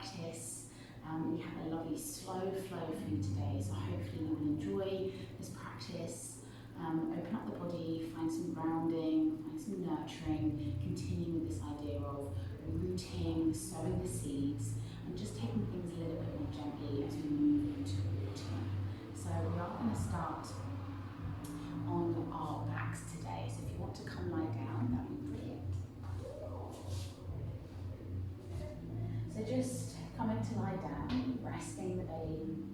practice. We have a lovely slow flow for you today, so hopefully you will enjoy this practice. Open up the body, find some grounding, find some nurturing, continue with this idea of rooting, sowing the seeds, and just taking things a little bit more gently as we move into rooting. So we are going to start on our backs today, so if you want to come lie down, that would be brilliant. So just coming to lie down, resting the belly,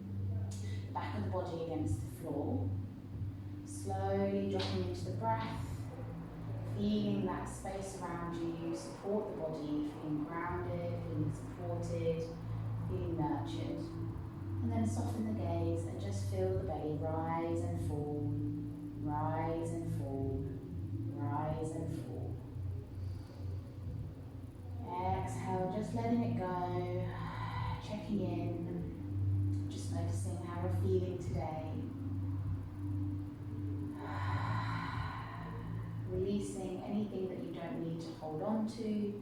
the back of the body against the floor, slowly dropping into the breath, feeling that space around you, support the body, feeling grounded, feeling supported, feeling nurtured. And then soften the gaze and just feel the belly rise and fall, rise and fall, rise and fall. Exhale, just letting it go, checking in, just noticing how we're feeling today. Releasing anything that you don't need to hold on to.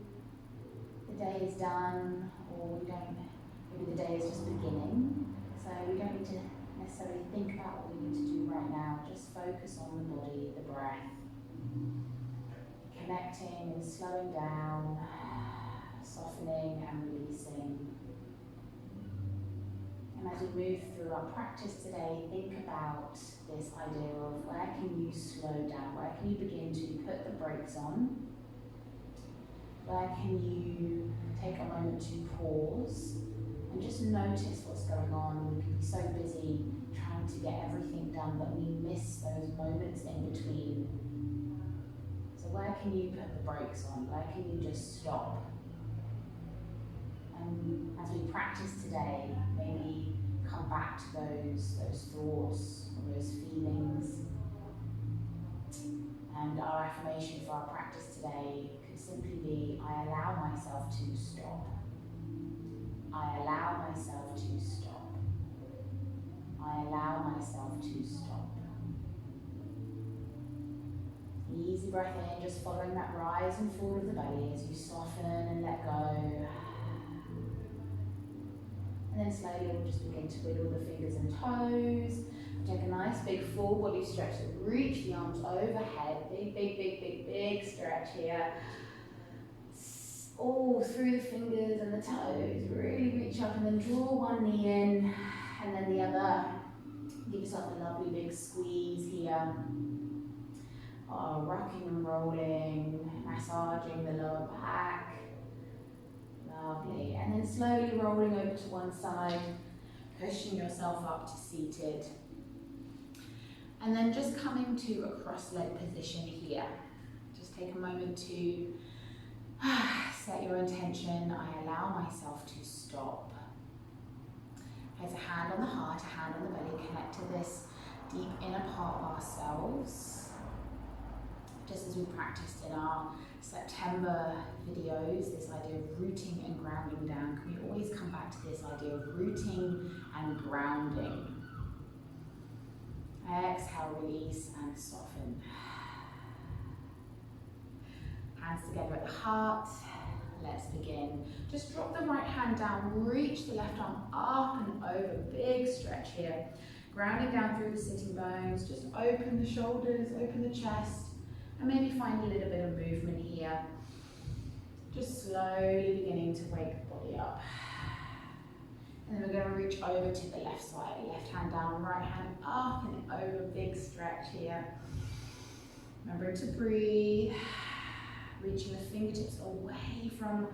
The day is done, or maybe the day is just beginning, so we don't need to necessarily think about what we need to do right now. Just focus on the body, the breath, connecting and slowing down, softening and releasing. And as we move through our practice today, think about this idea of where can you slow down, where can you begin to put the brakes on, where can you take a moment to pause and just notice what's going on. We can be so busy trying to get everything done that we miss those moments in between. So where can you put the brakes on, where can you just stop? And as we practice today, maybe come back to those thoughts or those feelings. And our affirmation for our practice today could simply be, I allow myself to stop. I allow myself to stop. I allow myself to stop. Easy breath in, just following that rise and fall of the belly as you soften and let go. And then slowly we'll just begin to wiggle the fingers and toes. Take a nice big full body stretch. So reach the arms overhead. Big, big, big, big, big stretch here. All through the fingers and the toes. Really reach up and then draw one knee in and then the other. Give yourself a lovely big squeeze here. Rocking and rolling, massaging the lower back. Lovely. And then slowly rolling over to one side, pushing yourself up to seated. And then just coming to a cross-leg position here. Just take a moment to set your intention. I allow myself to stop. Place a hand on the heart, a hand on the belly, connect to this deep inner part of ourselves. Just as we practiced in our September videos, this idea of rooting and grounding down, can we always come back to this idea of rooting and grounding? Exhale, release and soften. Hands together at the heart. Let's begin. Just drop the right hand down, reach the left arm up and over, big stretch here. Grounding down through the sitting bones, just open the shoulders, open the chest. And maybe find a little bit of movement here. Just slowly beginning to wake the body up. And then we're going to reach over to the left side. Left hand down, right hand up and over. Big stretch here. Remembering to breathe. Reaching the fingertips away from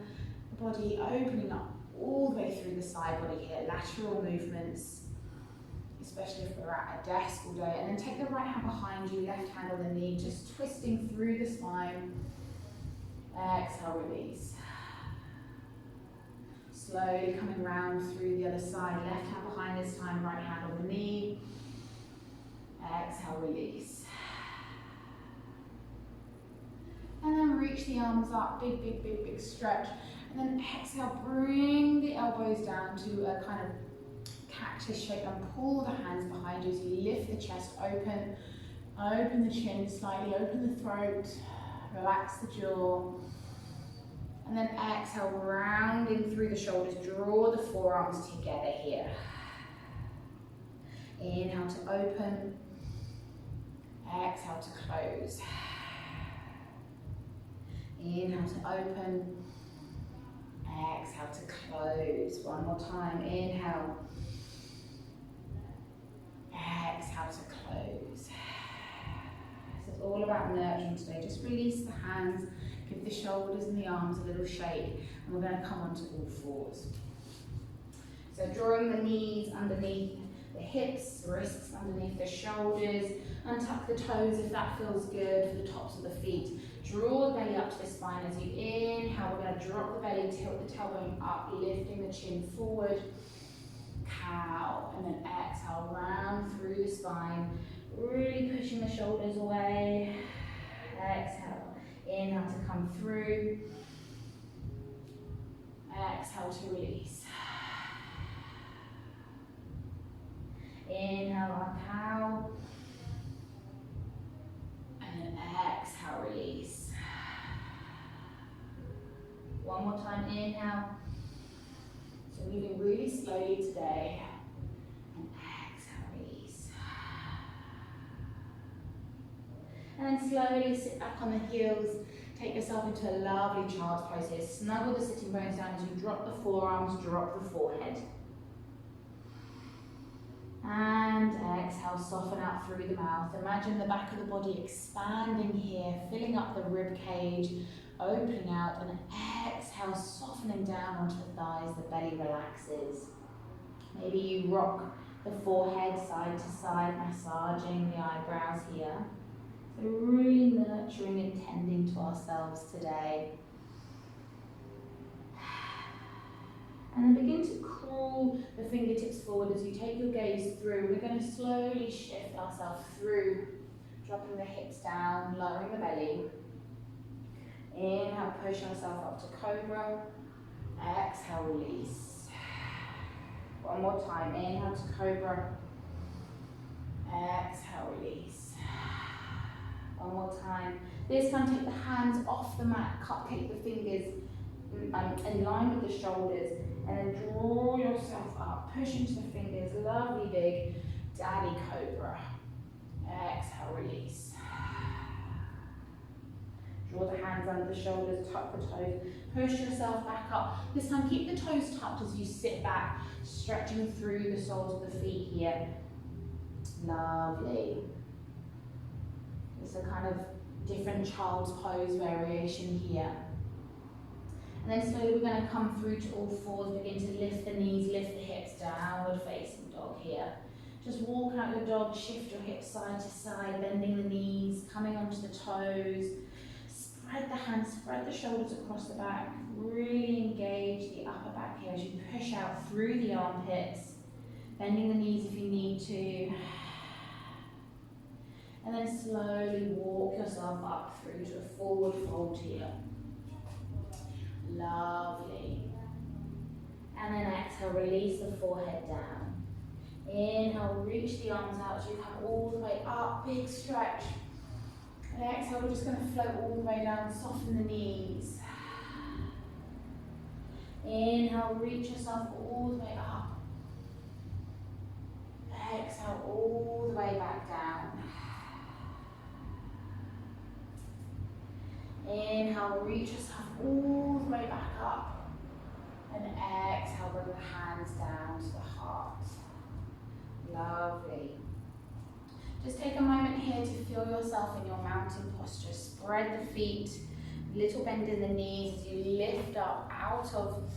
the body. Opening up all the way through the side body here. Lateral movements. Especially if we're at a desk all day. And then take the right hand behind you, left hand on the knee, just twisting through the spine. Exhale, release. Slowly coming round through the other side, left hand behind this time, right hand on the knee. Exhale, release. And then reach the arms up, big, big, big, big stretch. And then exhale, bring the elbows down to a kind of cactus shape and pull the hands behind you as you lift the chest open. Open the chin slightly, open the throat, relax the jaw. And then exhale, rounding through the shoulders, draw the forearms together here. Inhale to open, exhale to close. Inhale to open, exhale to close. One more time, inhale, exhale to close. So it's all about nurturing today. Just release the hands, give the shoulders and the arms a little shake, and we're going to come onto all fours. So drawing the knees underneath the hips, wrists underneath the shoulders, untuck the toes if that feels good for the tops of the feet. Draw the belly up to the spine as you inhale. We're going to drop the belly, tilt the tailbone up, lifting the chin forward. Cow, and then exhale, round through the spine, really pushing the shoulders away. Exhale, inhale to come through. Exhale to release. Inhale, our cow. And then exhale, release. One more time, inhale. So moving really slowly today. And exhale, release. And then slowly sit back on the heels. Take yourself into a lovely child's pose here. Snuggle the sitting bones down as you drop the forearms, drop the forehead. And exhale, soften out through the mouth. Imagine the back of the body expanding here, filling up the rib cage, opening out, and exhale, softening down onto the thighs, the belly relaxes. Maybe you rock the forehead side to side, massaging the eyebrows here. So really nurturing and tending to ourselves today. And then begin to crawl the fingertips forward as you take your gaze through. We're going to slowly shift ourselves through, dropping the hips down, lowering the belly. Inhale, push yourself up to cobra. Exhale, release. One more time. Inhale to cobra. Exhale, release. One more time. This time, take the hands off the mat, cupcake the fingers in line with the shoulders, and then draw yourself up, push into the fingers, lovely big daddy cobra. Exhale, release. Draw the hands under the shoulders, tuck the toes, push yourself back up. This time keep the toes tucked as you sit back, stretching through the soles of the feet here. Lovely. It's a kind of different child's pose variation here. And then slowly we're going to come through to all fours, begin to lift the knees, lift the hips, downward facing dog here. Just walk out your dog, shift your hips side to side, bending the knees, coming onto the toes. Spread the hands, spread the shoulders across the back. Really engage the upper back here as you push out through the armpits, bending the knees if you need to. And then slowly walk yourself up through to a forward fold here. Lovely. And then exhale, release the forehead down. Inhale, reach the arms out as you come all the way up, big stretch. And exhale, we're just going to float all the way down, soften the knees. Inhale, reach yourself all the way up. Exhale, all the way back down. Inhale, reach yourself all the way back up. And exhale, bring the hands down to the heart. Lovely. Just take a moment here to feel yourself in your mountain posture. Spread the feet, little bend in the knees as you lift up out of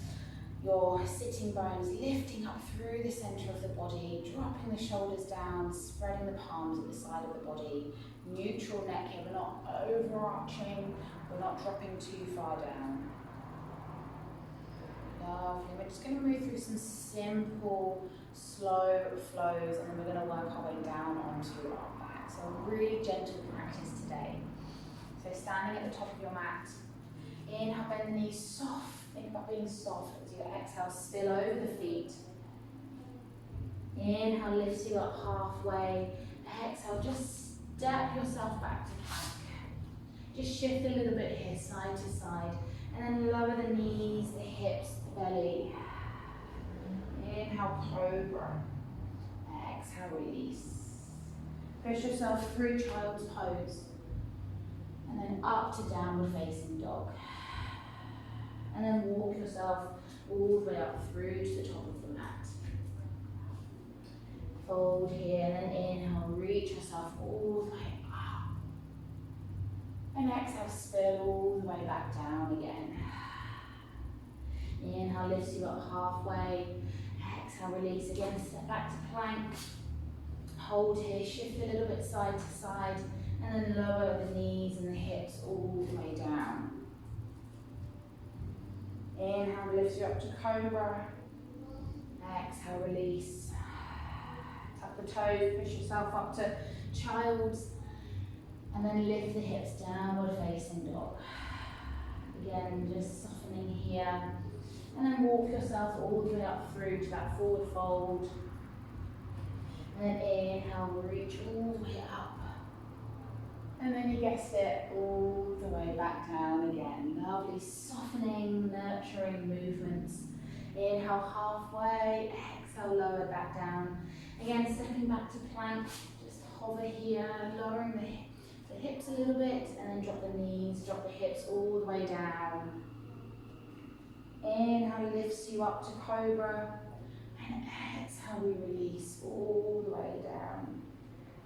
your sitting bones, lifting up through the center of the body, dropping the shoulders down, spreading the palms at the side of the body. Neutral neck here, we're not overarching, we're not dropping too far down. Lovely. We're just going to move through some simple, slow flows, and then we're going to work our way down onto our back. So a really gentle practice today. So standing at the top of your mat, inhale, bend the knees soft. Think about being soft as you exhale, spill over the feet. Inhale, lift you up halfway. Exhale, just step yourself back to plank. Just shift a little bit here, side to side. And then lower the knees, the hips, the belly. Inhale, cobra. Exhale, release. Push yourself through child's pose. And then up to downward facing dog. And then walk yourself all the way up through to the top of the mat. Fold here, and then inhale, reach yourself all the way up. And exhale, spill all the way back down again. Inhale, lifts you up halfway. Exhale, release again, step back to plank. Hold here, shift a little bit side to side, and then lower the knees and the hips all the way down. Inhale, lift you up to cobra. Exhale, release. Tuck the toes, push yourself up to child's, and then lift the hips, downward facing dog. Again, just softening here, and then walk yourself all the way up through to that forward fold. And then inhale, reach all the way up. And then you guessed it, all the way back down again. Lovely softening, nurturing movements. Inhale halfway, exhale, lower back down. Again, stepping back to plank, just hover here, lowering the hips a little bit, and then drop the knees, drop the hips all the way down. Inhale lifts you up to cobra, and exhale, we release all the way down.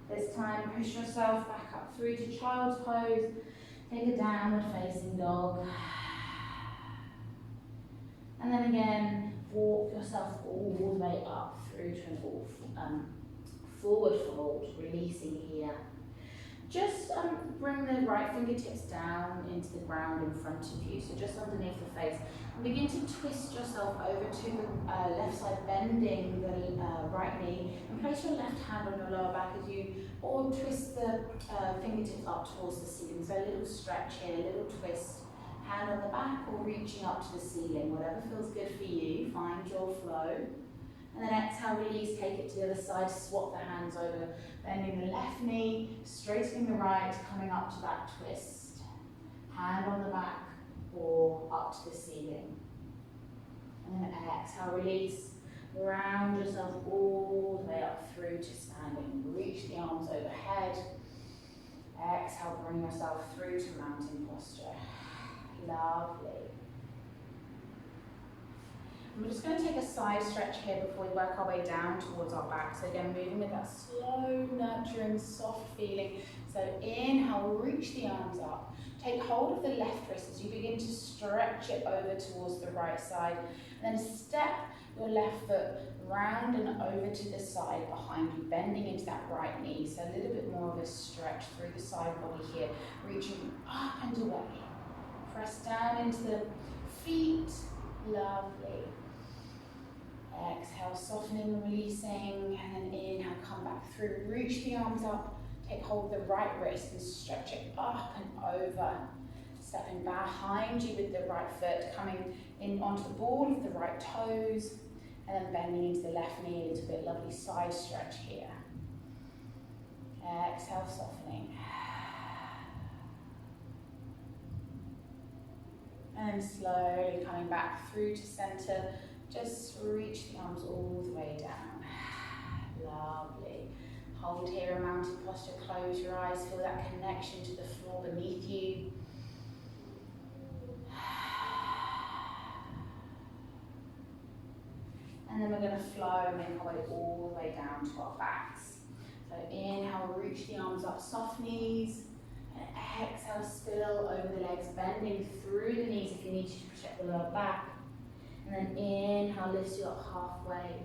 This time, push yourself back up through to child's pose. Take a downward facing dog. And then again, walk yourself all the way up through to an forward fold, releasing here. Just bring the right fingertips down into the ground in front of you, so just underneath the face. And begin to twist yourself over to the left side, bending the right knee, and place your left hand on your lower back as you, or twist the fingertips up towards the ceiling. So a little stretch here, a little twist, hand on the back or reaching up to the ceiling, whatever feels good for you, find your flow. And then exhale, release, take it to the other side, swap the hands over, bending the left knee, straightening the right, coming up to that twist. Hand on the back or up to the ceiling. And then exhale, release, round yourself all the way up through to standing. Reach the arms overhead. Exhale, bring yourself through to mountain posture. Lovely. We're just going to take a side stretch here before we work our way down towards our back. So again, moving with that slow, nurturing, soft feeling. So inhale, reach the arms up. Take hold of the left wrist as you begin to stretch it over towards the right side. And then step your left foot round and over to the side behind you, bending into that right knee. So a little bit more of a stretch through the side body here, reaching up and away. Press down into the feet. Lovely. Exhale, softening and releasing, and then inhale, come back through. Reach the arms up, take hold of the right wrist and stretch it up and over. Stepping behind you with the right foot, coming in onto the ball of the right toes, and then bending into the left knee a little bit. Lovely side stretch here. Exhale, softening. And slowly coming back through to center. Just reach the arms all the way down. Lovely. Hold here, a mountain posture, close your eyes, feel that connection to the floor beneath you. And then we're going to flow and make our way all the way down to our backs. So inhale, reach the arms up, soft knees. And exhale, spill over the legs, bending through the knees if you need to protect the lower back. And then inhale, lifts you up halfway.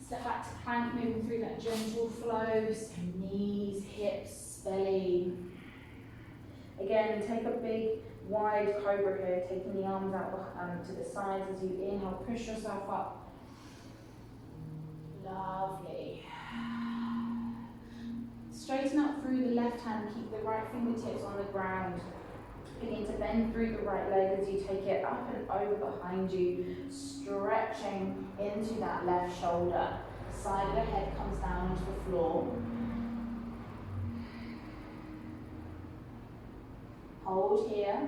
Step back to plank, moving through that gentle flow. So knees, hips, belly. Again, take a big, wide cobra here, taking the arms out to the sides as you inhale, push yourself up. Lovely. Straighten up through the left hand, keep the right fingertips on the ground. Begin to bend through the right leg as you take it up and over behind you, stretching into that left shoulder. The side of the head comes down onto the floor. Hold here.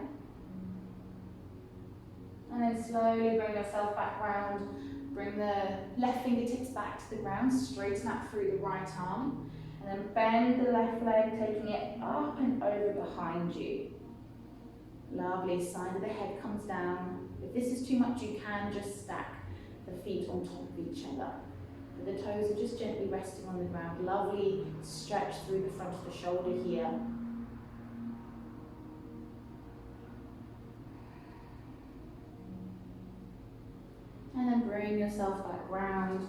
And then slowly bring yourself back round. Bring the left fingertips back to the ground, straighten up through the right arm. And then bend the left leg, taking it up and over behind you. Lovely, side of the head comes down. If this is too much, you can just stack the feet on top of each other. But the toes are just gently resting on the ground. Lovely stretch through the front of the shoulder here. And then bring yourself back round.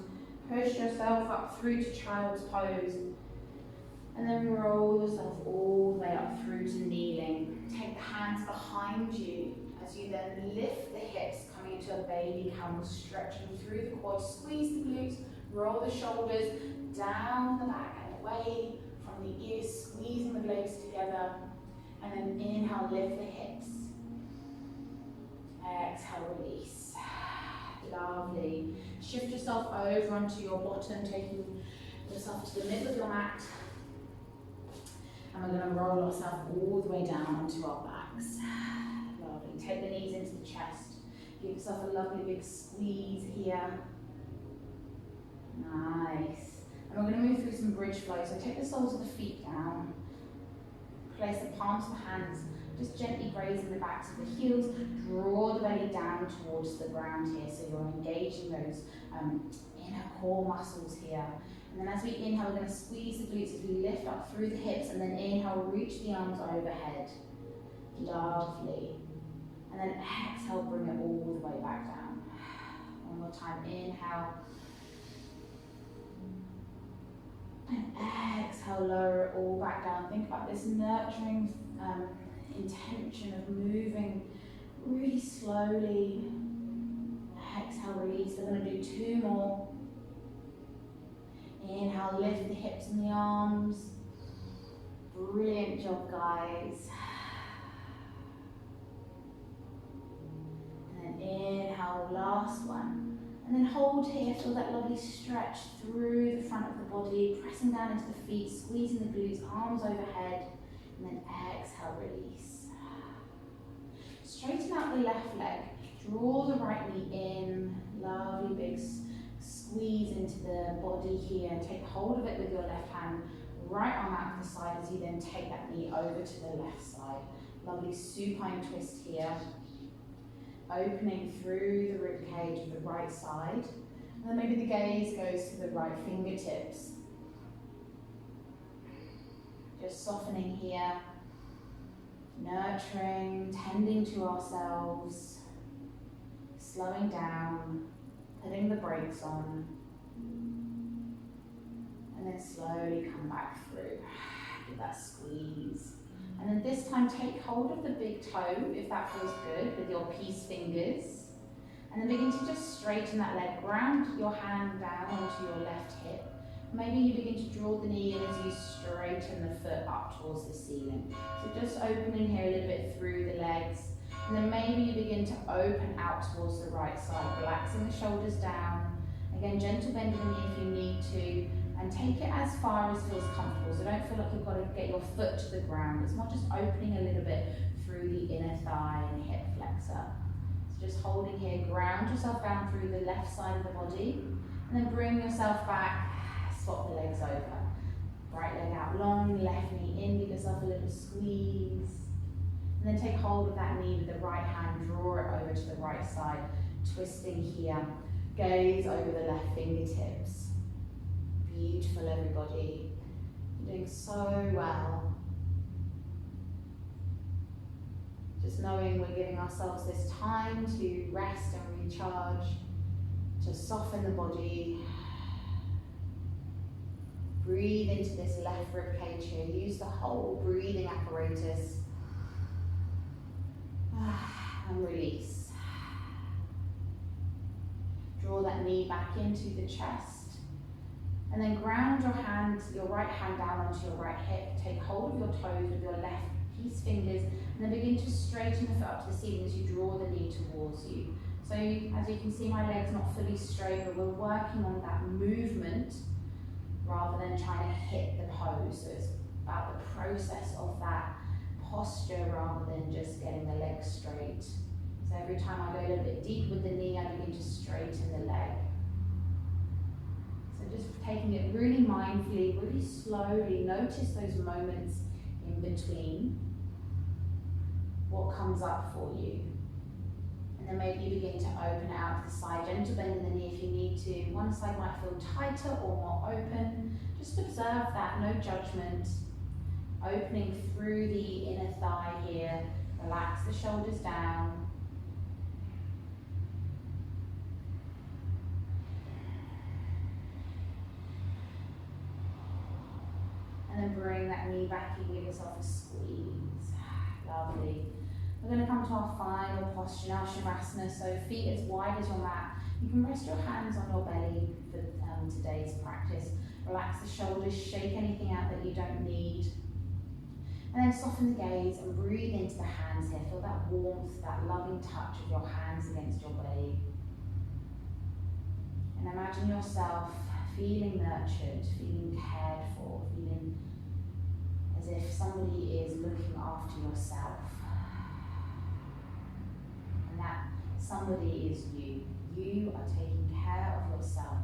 Push yourself up through to child's pose. And then roll yourself all the way up through to kneeling. Take the hands behind you as you then lift the hips, coming into a baby camel, stretching through the quads. Squeeze the glutes, roll the shoulders down the back and away from the ears, squeezing the legs together. And then inhale, lift the hips. Exhale, release. Lovely. Shift yourself over onto your bottom, taking yourself to the middle of your mat. And we're going to roll ourselves all the way down onto our backs. Lovely. Take the knees into the chest. Give yourself a lovely big squeeze here. Nice. And we're going to move through some bridge flow. So take the soles of the feet down. Place the palms of the hands just gently grazing the backs of the heels. Draw the belly down towards the ground here, so you're engaging those inner core muscles here. And then as we inhale, we're going to squeeze the glutes as we lift up through the hips, and then inhale, reach the arms overhead. Lovely. And then exhale, bring it all the way back down. One more time, inhale. And exhale, lower it all back down. Think about this nurturing intention of moving really slowly. Exhale, release. We're going to do 2 more. Inhale, lift the hips and the arms. Brilliant job, guys. And then inhale, last one. And then hold here, feel that lovely stretch through the front of the body, pressing down into the feet, squeezing the glutes, arms overhead. And then exhale, release. Straighten out the left leg. Draw the right knee in. Lovely big squeeze into the body here. Take hold of it with your left hand. Right arm out to the side as you then take that knee over to the left side. Lovely supine twist here. Opening through the rib cage of the right side. And then maybe the gaze goes to the right fingertips. Just softening here, nurturing, tending to ourselves, slowing down, putting the brakes on, and then slowly come back through. Give that squeeze. And then this time take hold of the big toe, if that feels good, with your peace fingers. And then begin to just straighten that leg, ground your hand down onto your left hip. Maybe you begin to draw the knee in as you straighten the foot up towards the ceiling. So just opening here a little bit through the legs. And then maybe you begin to open out towards the right side, relaxing the shoulders down. Again, gentle bend in the knee if you need to. And take it as far as feels comfortable. So don't feel like you've got to get your foot to the ground. It's more just opening a little bit through the inner thigh and hip flexor. So just holding here, ground yourself down through the left side of the body. And then bring yourself back. Swap the legs over. Right leg out long, left knee in, give yourself a little squeeze. And then take hold of that knee with the right hand, draw it over to the right side, twisting here. Gaze over the left fingertips. Beautiful, everybody. You're doing so well. Just knowing we're giving ourselves this time to rest and recharge, to soften the body. Breathe into this left rib cage here. Use the whole breathing apparatus. And release. Draw that knee back into the chest. And then ground your right hand down onto your right hip. Take hold of your toes with your left peace fingers. And then begin to straighten the foot up to the ceiling as you draw the knee towards you. So as you can see, my leg's not fully straight, but we're working on that movement rather than trying to hit the pose. So it's about the process of that posture rather than just getting the legs straight. So So every time I go a little bit deep with the knee, I begin to straighten the leg. So just taking it really mindfully, really slowly, notice those moments in between, what comes up for you. And then maybe you begin to open it out to the side, gentle bend in the knee if you need to. One side might feel tighter or more open. Just observe that, no judgment. Opening through the inner thigh here, relax the shoulders down. And then bring that knee back and give yourself a squeeze. Lovely. We're going to come to our final posture now, Shavasana. So feet as wide as your mat. You can rest your hands on your belly for today's practice. Relax the shoulders, shake anything out that you don't need. And then soften the gaze and breathe into the hands here. Feel that warmth, that loving touch of your hands against your belly. And imagine yourself feeling nurtured, feeling cared for, feeling as if somebody is looking after yourself. And that somebody is you. You are taking care of yourself.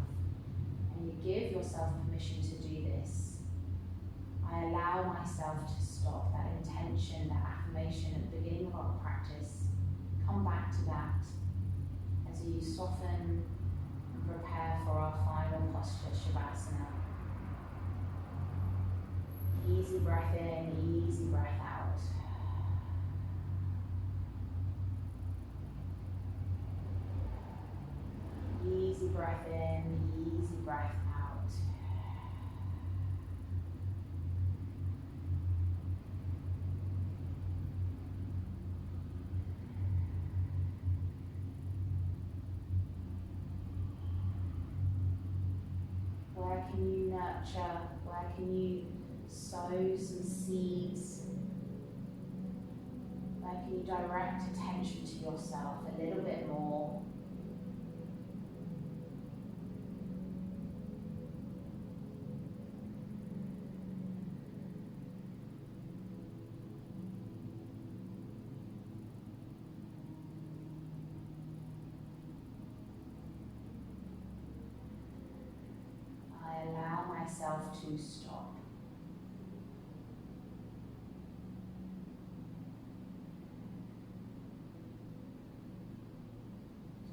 And you give yourself permission to do this. I allow myself to stop. That intention, that affirmation at the beginning of our practice. Come back to that as you soften and prepare for our final posture, Shavasana. Easy breath in, easy breath out. Easy breath in, easy breath out. Where can you nurture? Where can you sow some seeds? Where can you direct attention to yourself a little bit more? I allow myself to stop.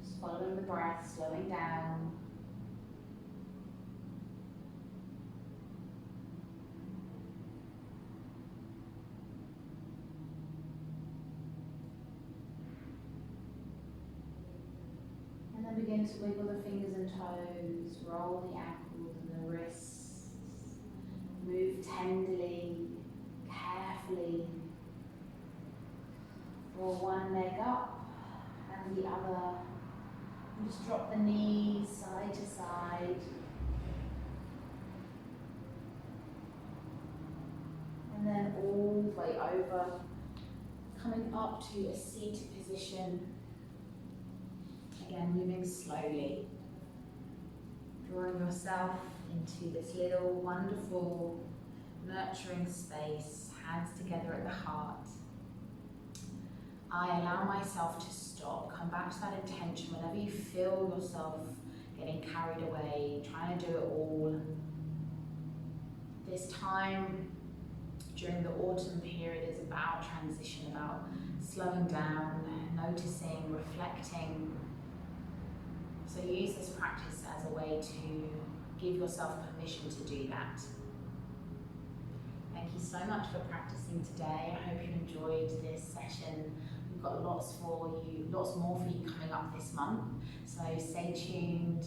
Just following the breath, slowing down. And then begin to wiggle the fingers and toes, roll the ankles and the wrists. Move tenderly, carefully. Draw one leg up and the other. And just drop the knees side to side. And then all the way over, coming up to a seated position. Again, moving slowly. Drawing yourself into this little wonderful nurturing space, hands together at the heart. I allow myself to stop, come back to that intention whenever you feel yourself getting carried away, trying to do it all. This time during the autumn period is about transition, about slowing down, noticing, reflecting. So use this practice as a way to give yourself permission to do that. Thank you so much for practicing today. I hope you enjoyed this session. We've got lots more for you coming up this month. So stay tuned.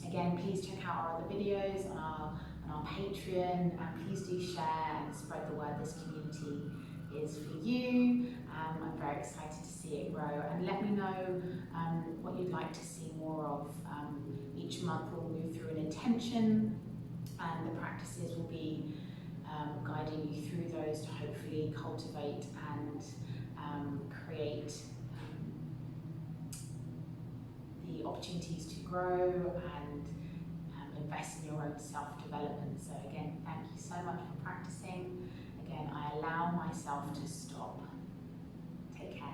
Again, please check out our other videos on our Patreon, and please do share and spread the word. This community is for you. I'm very excited to see it grow, and let me know what you'd like to see more of. Each month we'll move through an intention, and the practices will be guiding you through those to hopefully cultivate and create the opportunities to grow and invest in your own self-development. So again, thank you so much for practicing. Again, I allow myself to stop. Take care.